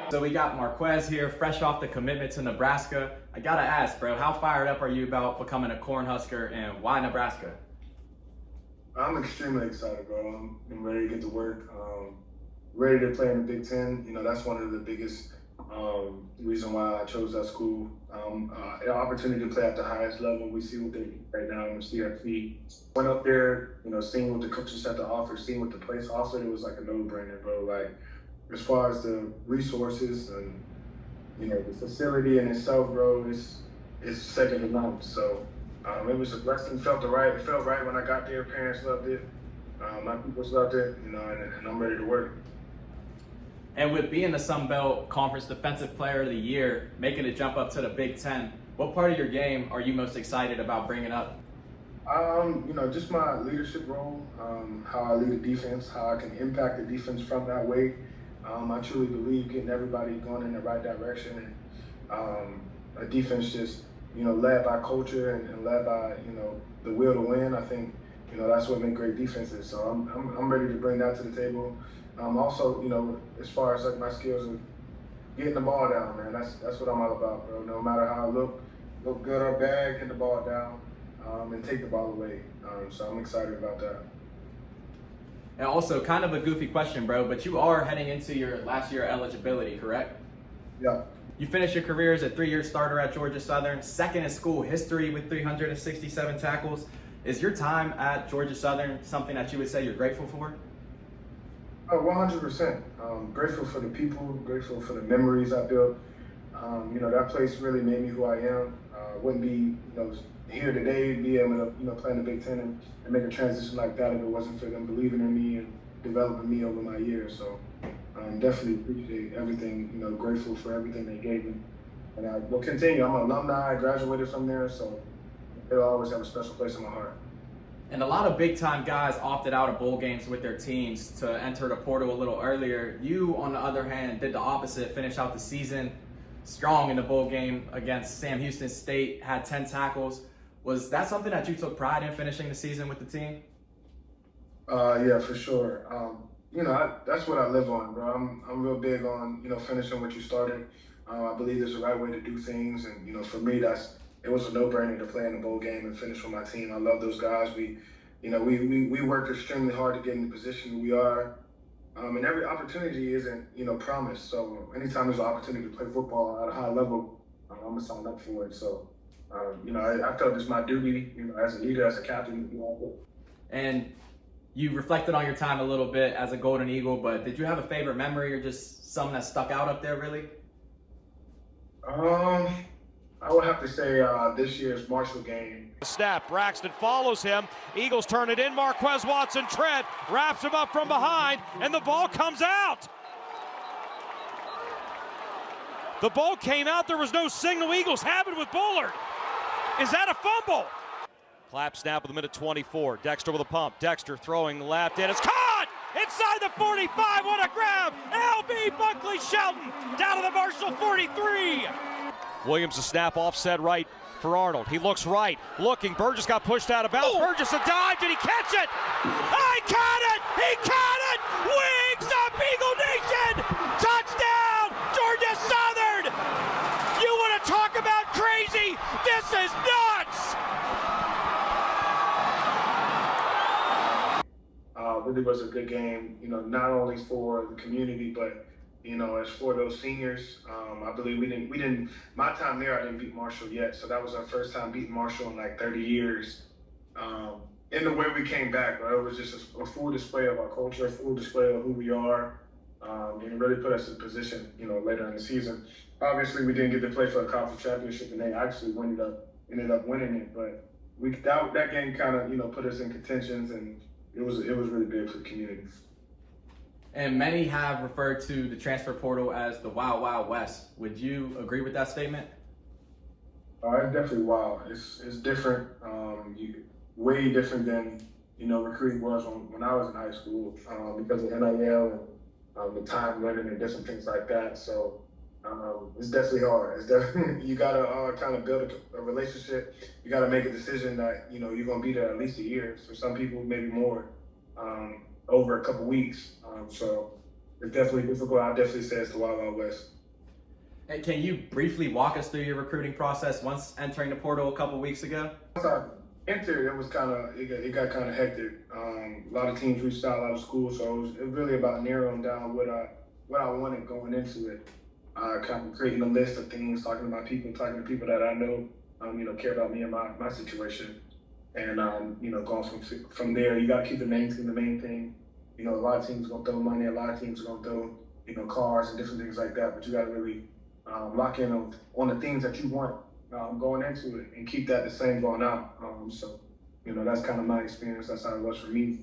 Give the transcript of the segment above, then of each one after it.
So we got Marques here, fresh off the commitment to Nebraska. I gotta ask, bro, how fired up are you about becoming a Cornhusker, and why Nebraska? I'm extremely excited, bro. I'm ready to get to work. Ready to play in the Big Ten. You know, that's one of the biggest reason why I chose that school. An opportunity to play at the highest level. We see what they do right now in the CFP. Went up there, you know, seeing what the coaches had to offer, seeing what the place offered. It was like a no-brainer, bro. Like, as far as the resources and, you know, the facility in itself, bro, it's second to none. So it was a blessing. It felt right when I got there. Parents loved it. My people loved it, you know, and I'm ready to work. And with being the Sun Belt Conference Defensive Player of the Year, making a jump up to the Big Ten, what part of your game are you most excited about bringing up? You know, just my leadership role, how I lead a defense, how I can impact the defense from that way. I truly believe getting everybody going in the right direction, and a defense just, you know, led by culture and led by, you know, the will to win. I think, you know, that's what makes great defenses. So I'm ready to bring that to the table. Also, you know, as far as like my skills of getting the ball down, man, that's what I'm all about, bro. No matter how I look good or bad, get the ball down and take the ball away. So I'm excited about that. And also, kind of a goofy question, bro, but you are heading into your last year eligibility, correct? Yeah. You finished your career as a 3-year starter at Georgia Southern, second in school history with 367 tackles. Is your time at Georgia Southern something that you would say you're grateful for? Oh, 100%. Grateful for the people, grateful for the memories I built. You know, that place really made me who I am. Wouldn't be, you know, here today, be able to, you know, play in the Big Ten and make a transition like that if it wasn't for them believing in me and developing me over my years. So definitely appreciate everything, you know, grateful for everything they gave me. And I will continue. I'm an alumni, I graduated from there, so it'll always have a special place in my heart. And a lot of big-time guys opted out of bowl games with their teams to enter the portal a little earlier. You, on the other hand, did the opposite, finished out the season strong in the bowl game against Sam Houston State, had 10 tackles. Was that something that you took pride in, finishing the season with the team? Yeah, for sure. You know, that's what I live on, bro. I'm real big on, you know, finishing what you started. I believe there's a right way to do things, and, you know, for me, it was a no-brainer to play in the bowl game and finish with my team. I love those guys. We worked extremely hard to get in the position we are. And every opportunity isn't, you know, promised. So anytime there's an opportunity to play football at a high level, I'm gonna sign up for it. So, you know, I felt it's my duty, you know, as a leader, as a captain. You know. And you reflected on your time a little bit as a Golden Eagle, but did you have a favorite memory or just something that stuck out up there, really? I would have to say this year's Marshall game. Snap, Braxton follows him. Eagles turn it in. Marques Watson-Trent wraps him up from behind, and the ball comes out. The ball came out. There was no signal. Eagles have it with Bullard. Is that a fumble? Clap snap with a minute 24. Dexter with a pump. Dexter throwing left, and it's caught! Inside the 45. What a grab! L.B. Buckley Shelton down to the Marshall 43. Williams a snap offset right for Arnold. He looks right, looking. Burgess got pushed out of bounds. Oh. Burgess a dive. Did he catch it? I caught it! He caught it! Wings up, Eagle Nation! Touchdown, Georgia Southern! You want to talk about crazy? This is nuts! Really was a good game, you know, not only for the community, but, you know, as for those seniors. I believe we didn't, my time there, I didn't beat Marshall yet. So that was our first time beating Marshall in like 30 years. In the way we came back, bro, it was just a full display of our culture, a full display of who we are. And it really put us in position, you know, later in the season. Obviously, we didn't get to play for a conference championship, and they actually ended up winning it. But that game kind of, you know, put us in contentions, and it was really big for the community. And many have referred to the transfer portal as the Wild Wild West. Would you agree with that statement? It's definitely wild. It's different, way different than, you know, recruiting was when I was in high school because of NIL and the time limit and different things like that. So it's definitely hard. It's definitely, you gotta kind of build a relationship. You gotta make a decision that, you know, you're gonna be there at least a year. For some people, maybe more, over a couple weeks. So it's definitely difficult. I definitely say it's the Wild Wild West. And can you briefly walk us through your recruiting process once entering the portal a couple weeks ago? Once I entered, it got kind of hectic. A lot of teams reached out, a lot of schools, so it was really about narrowing down what I wanted going into it. Kind of creating a list of things, talking to people that I know, care about me and my situation. And, going from there, you got to keep the main thing. A lot of teams are going to throw money, a lot of teams are going to throw, cars and different things like that, but you got to really lock in on the things that you want going into it and keep that the same going out. So, that's kind of my experience. That's how it was for me.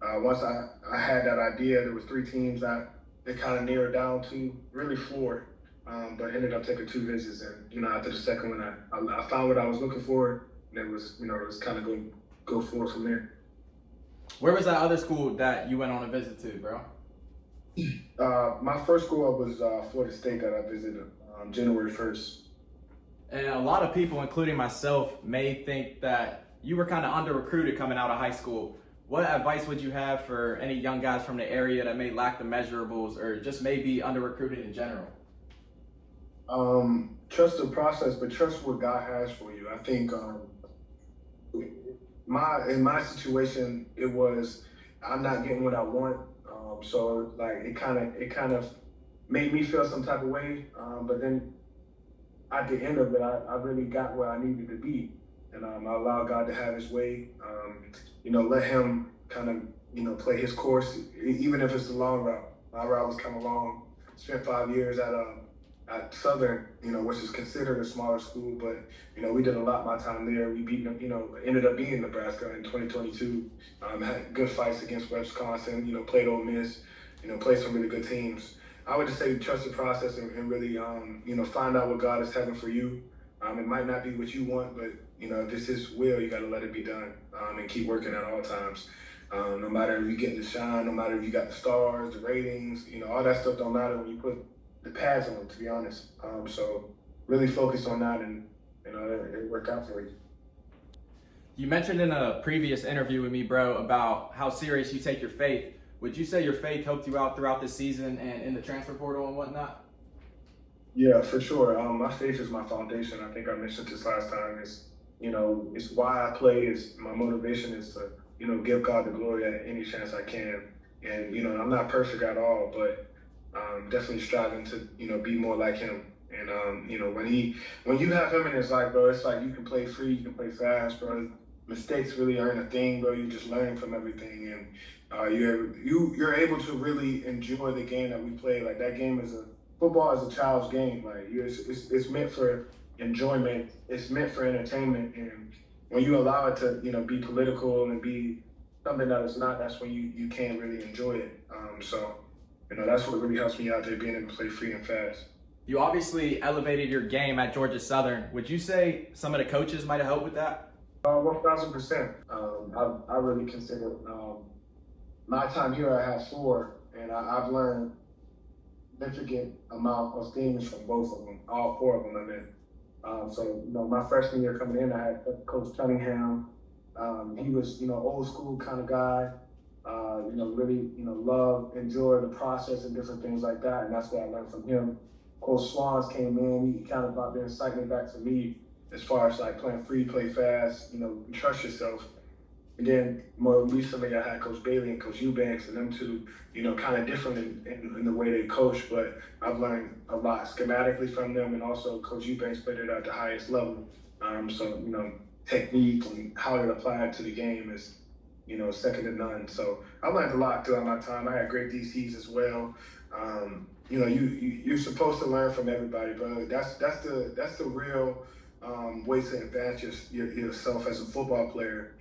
Once I had that idea, there was 3 teams that it kind of narrowed down to, really floored. But ended up taking 2 visits, and after the second one, I found what I was looking for, and it was kind of go forward from there. Where was that other school that you went on a visit to, bro? My first school was Florida State that I visited January 1st. And a lot of people, including myself, may think that you were kind of under-recruited coming out of high school. What advice would you have for any young guys from the area that may lack the measurables or just may be under-recruited in general? Trust the process, but trust what God has for you. I think in my situation, it was I'm not getting what I want. So like it kind of made me feel some type of way. But then at the end of it, I really got where I needed to be, and I allowed God to have His way. Let Him kind of play His course, even if it's the long route. My route was kind of long. Spent 5 years at Southern, which is considered a smaller school, but we did a lot my time there. We beat, ended up beating Nebraska in 2022. Had good fights against Wisconsin. Played Ole Miss. Played some really good teams. I would just say trust the process and really, find out what God is having for you. It might not be what you want, but if it's His will, you got to let it be done and keep working at all times. No matter if you get to shine, no matter if you got the stars, the ratings, all that stuff don't matter when you put the pads on, to be honest. So really focus on that, and it'll work out for you. You mentioned in a previous interview with me, bro, about how serious you take your faith. Would you say your faith helped you out throughout this season and in the transfer portal and whatnot? Yeah, for sure. My faith is my foundation. I think I mentioned this last time. It's why I play. Is my motivation is to give God the glory at any chance I can. And I'm not perfect at all, but definitely striving to be more like Him. And when you have Him in His life, bro, it's like you can play free, you can play fast, bro. Mistakes really aren't a thing, bro. You're just learning from everything, and you're able to really enjoy the game that we play. Like that game football is a child's game. Like it's meant for enjoyment. It's meant for entertainment, and when you allow it to be political and be something that it's not, that's when you can't really enjoy it. So. That's what really helps me out there, being able to play free and fast. You obviously elevated your game at Georgia Southern. Would you say some of the coaches might have helped with that? 1,000%. I really consider my time here. I have 4, and I've learned significant amount of things from both of them, all 4 of them. I mean, so my freshman year coming in, I had Coach Cunningham. He was old school kind of guy. Really, enjoy the process and different things like that. And that's what I learned from him. Coach Swans came in, he kind of brought the excitement back to me as far as like playing free, play fast, trust yourself. And then more recently I had Coach Bailey and Coach Eubanks, and them two, kind of different in the way they coach, but I've learned a lot schematically from them, and also Coach Eubanks played it at the highest level. So, technique and how to apply it to the game is second to none. So I learned a lot throughout my time. I had great DCs as well. You're supposed to learn from everybody, bro. That's the real way to advance yourself as a football player.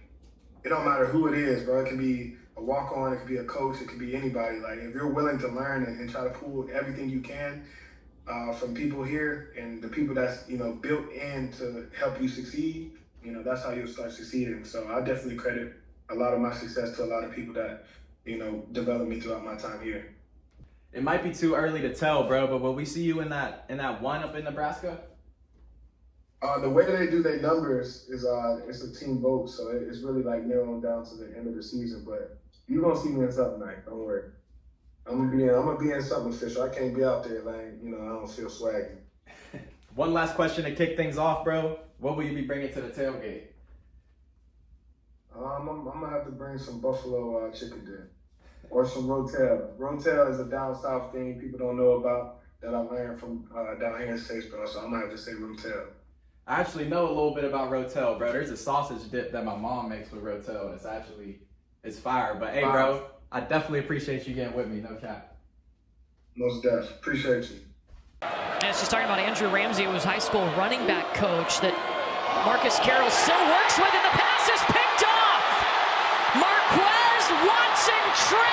It don't matter who it is, bro. It can be a walk-on, it could be a coach, it could be anybody. Like if you're willing to learn and try to pull everything you can from people here and the people that's built in to help you succeed, that's how you'll start succeeding. So I definitely credit a lot of my success to a lot of people that, developed me throughout my time here. It might be too early to tell, bro, but will we see you in that one up in Nebraska? The way that they do their numbers is it's a team vote, so it's really like narrowing down to the end of the season. But you're gonna see me in something nice. Don't worry. I'm gonna be in something official. I can't be out there like I don't feel swaggy. One last question to kick things off, bro. What will you be bringing to the tailgate? I'm gonna have to bring some buffalo chicken dip or some rotel. Rotel is a down south thing people don't know about that I learned from down here in Statesboro, so I'm gonna have to say rotel. I actually know a little bit about rotel, bro. There's a sausage dip that my mom makes with rotel. It's fire. But hey, bro, I definitely appreciate you getting with me. No cap. Most def. Appreciate you. And she's talking about Andrew Ramsey, who was high school running back coach that Marcus Carroll still works with, and the pass is picked off. Marques Watson-Trent